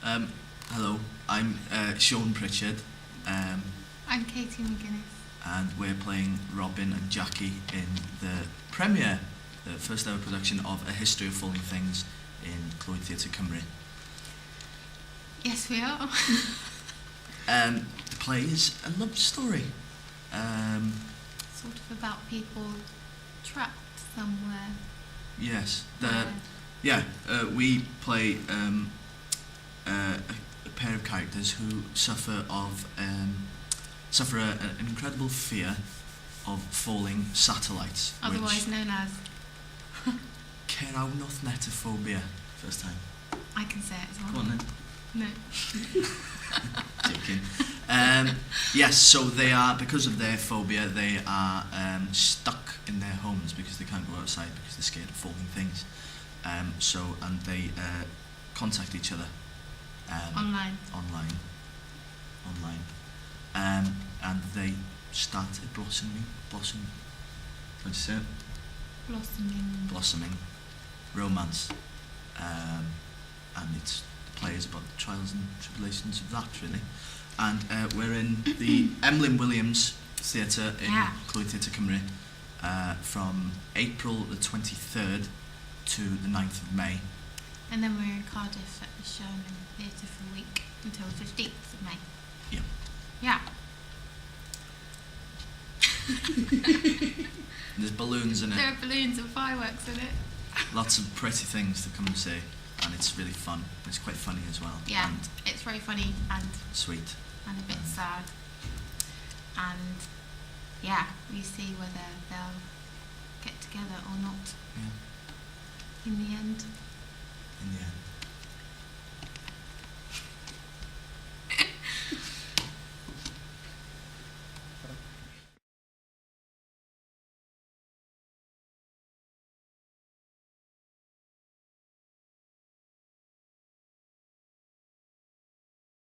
Hello, I'm Sean Pritchard, I'm Katie McGuinness. and we're playing Robin and Jackie in the premiere, the first ever production of A History of Falling Things in Clwyd Theatr Cymru. Yes, we are. The play is a love story. Sort of about people trapped somewhere. Yes, Yeah. we play a pair of characters who suffer an incredible fear of falling satellites. Otherwise known as... Cerawnothmetophobia. First time. I can say it as well. Go on then. No. Joking. Yes, so they are, because of their phobia, they are stuck in their homes because they can't go outside because they're scared of falling things. And they contact each other. Online. And they start a blossoming, what'd you say? Blossoming romance. And it's the play is about the trials and tribulations of that, really. And we're in the Emlyn Williams Theatre in Clwyd Theatr Cymru from April the 23rd to the 9th of May. And then we're in Cardiff at the Sion Theatre for a week until the 15th of May. Yeah. Yeah. There's balloons in it. There are balloons and fireworks in it. Lots of pretty things to come and see, and it's really fun. It's quite funny as well. Yeah, And it's very funny and sweet. a bit sad. And yeah, we see whether they'll get together or not Yeah. in the end. In the end.